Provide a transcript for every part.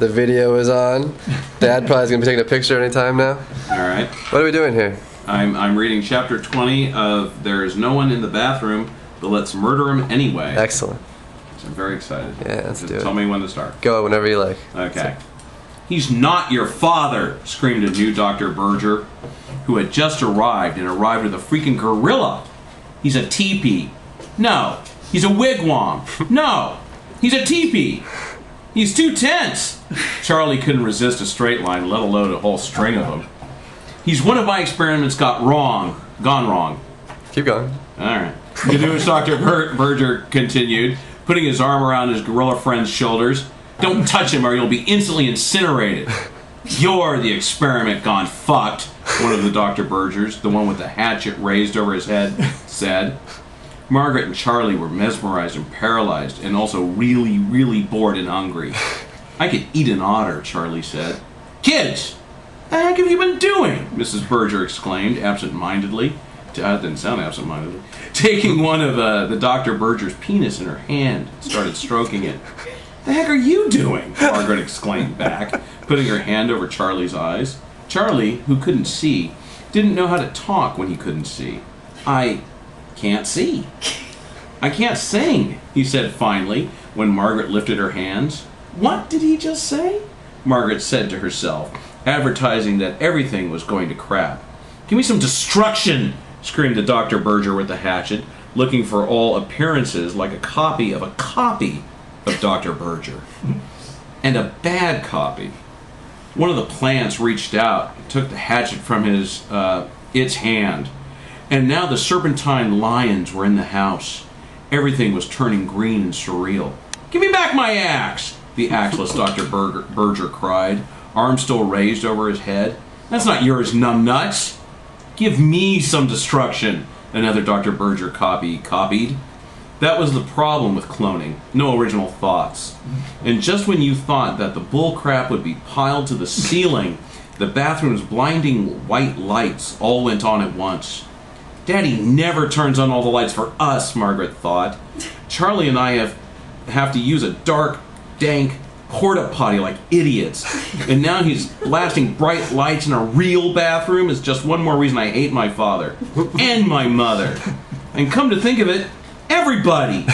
The video is on. Dad probably is going to be taking a picture anytime now. All right. What are we doing here? I'm reading chapter 20 of There Is No One in the Bathroom, but Let's Murder Him Anyway. Excellent. So I'm very excited. Yeah, let's do it. Tell me when to start. Go whenever you like. Okay. He's not your father, screamed a new Dr. Berger, who had just arrived with a freaking gorilla. He's a teepee. No. He's a wigwam. No. He's a teepee. He's 2 tents. Charlie couldn't resist a straight line, let alone a whole string of them. He's one of my experiments gone wrong. Keep going. All right. The newest Dr. Berger continued, putting his arm around his gorilla friend's shoulders. Don't touch him or you'll be instantly incinerated. You're the experiment gone fucked, one of the Dr. Bergers, the one with the hatchet raised over his head, said. Margaret and Charlie were mesmerized and paralyzed, and also really, really bored and hungry. I could eat an otter, Charlie said. Kids! What the heck have you been doing? Mrs. Berger exclaimed, absent-mindedly. That didn't sound absent-mindedly. Taking one of the Dr. Berger's penis in her hand, started stroking it. The heck are you doing? Margaret exclaimed back, putting her hand over Charlie's eyes. Charlie, who couldn't see, didn't know how to talk when he couldn't see. I can't see. I can't sing, he said finally, when Margaret lifted her hands. What did he just say? Margaret said to herself, advertising that everything was going to crap. Give me some destruction, screamed the Dr. Berger with the hatchet, looking for all appearances like a copy of Dr. Berger. And a bad copy. One of the plants reached out and took the hatchet from its hand. And now the serpentine lions were in the house. Everything was turning green and surreal. Give me back my axe, the axeless Dr. Berger cried, arm still raised over his head. That's not yours, numbnuts. Give me some destruction, another Dr. Berger copied. That was the problem with cloning. No original thoughts. And just when you thought that the bullcrap would be piled to the ceiling, the bathroom's blinding white lights all went on at once. Daddy never turns on all the lights for us, Margaret thought. Charlie and I have to use a dark, dank porta potty like idiots. And now he's blasting bright lights in a real bathroom is just one more reason I hate my father. And my mother. And come to think of it, everybody.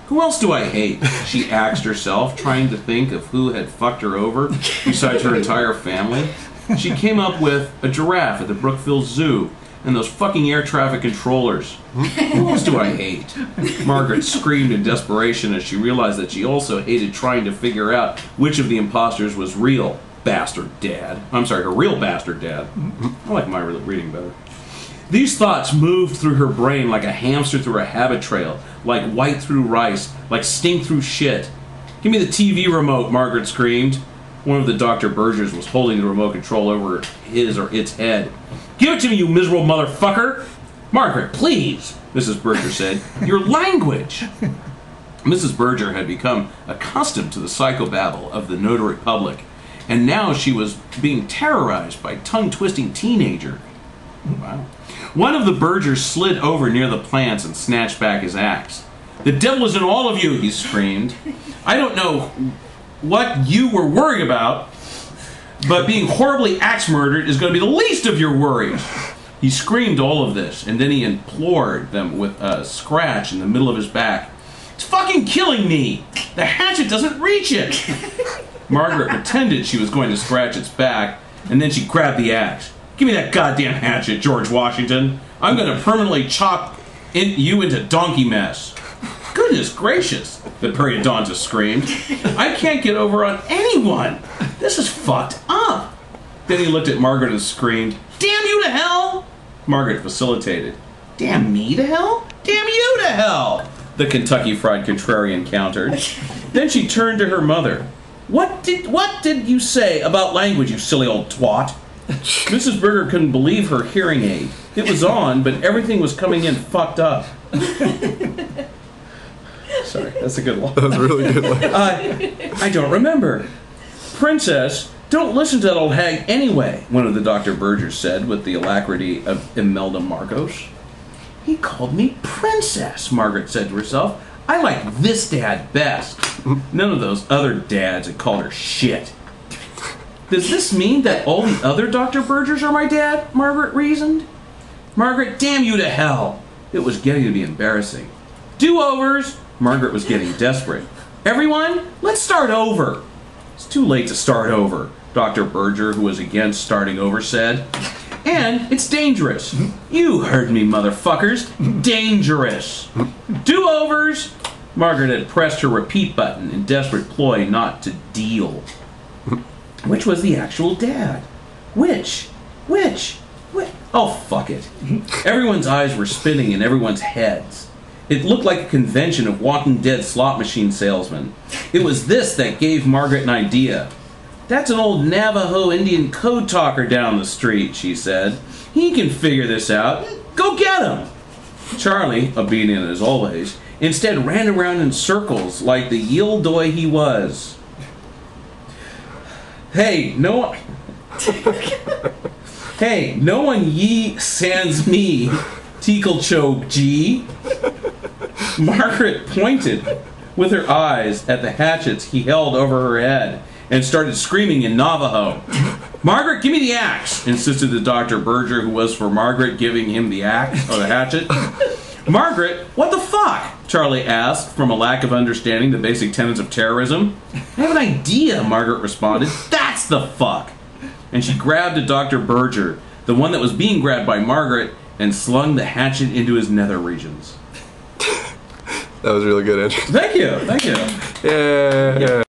Who else do I hate? She asked herself, trying to think of who had fucked her over besides her entire family. She came up with a giraffe at the Brookville Zoo. And those fucking air traffic controllers. Who else do I hate? Margaret screamed in desperation as she realized that she also hated trying to figure out which of the imposters was real bastard dad. I'm sorry, her real bastard dad. I like my reading better. These thoughts moved through her brain like a hamster through a habit trail, like white through rice, like stink through shit. Give me the TV remote, Margaret screamed. One of the Dr. Bergers was holding the remote control over his or its head. Give it to me, you miserable motherfucker! Margaret, please, Mrs. Berger said. Your language! Mrs. Berger had become accustomed to the psychobabble of the notary public, and now she was being terrorized by tongue-twisting teenager. Wow. One of the Bergers slid over near the plants and snatched back his axe. The devil is in all of you, he screamed. I don't know what you were worried about, but being horribly axe murdered is going to be the least of your worries. He screamed all of this, and then he implored them with a scratch in the middle of his back. It's fucking killing me! The hatchet doesn't reach it! Margaret pretended she was going to scratch its back, and then she grabbed the axe. Give me that goddamn hatchet, George Washington. I'm going to permanently chop you into donkey mess. Goodness gracious, the periodontist screamed. I can't get over on anyone. This is fucked up. Then he looked at Margaret and screamed, Damn you to hell! Margaret facilitated. Damn me to hell? Damn you to hell! The Kentucky Fried Contrarian countered. Then she turned to her mother. What did you say about language, you silly old twat? Mrs. Berger couldn't believe her hearing aid. It was on, but everything was coming in fucked up. Sorry, that's a good one. That was a really good one. I don't remember. Princess, don't listen to that old hag anyway, one of the Dr. Bergers said with the alacrity of Imelda Marcos. He called me princess, Margaret said to herself. I like this dad best. None of those other dads had called her shit. Does this mean that all the other Dr. Bergers are my dad? Margaret reasoned. Margaret, damn you to hell. It was getting to be embarrassing. Do-overs. Margaret was getting desperate. Everyone, let's start over. It's too late to start over, Dr. Berger, who was against starting over, said. And it's dangerous. You heard me, motherfuckers. Dangerous. Do-overs. Margaret had pressed her repeat button in desperate ploy not to deal. Which was the actual dad? Which? Oh, fuck it. Everyone's eyes were spinning in everyone's heads. It looked like a convention of Walking Dead slot machine salesmen. It was this that gave Margaret an idea. That's an old Navajo Indian code talker down the street, she said. He can figure this out. Go get him. Charlie, obedient as always, instead ran around in circles like the Yildoy he was. Hey, no one ye sans me, Teakle Choke G. Margaret pointed with her eyes at the hatchets he held over her head and started screaming in Navajo. Margaret, give me the axe, insisted the Dr. Berger, who was for Margaret giving him the axe or the hatchet. Margaret, what the fuck? Charlie asked, from a lack of understanding the basic tenets of terrorism. I have an idea, Margaret responded. That's the fuck. And she grabbed at Dr. Berger, the one that was being grabbed by Margaret, and slung the hatchet into his nether regions. That was really good, Andrew. Thank you. Yeah.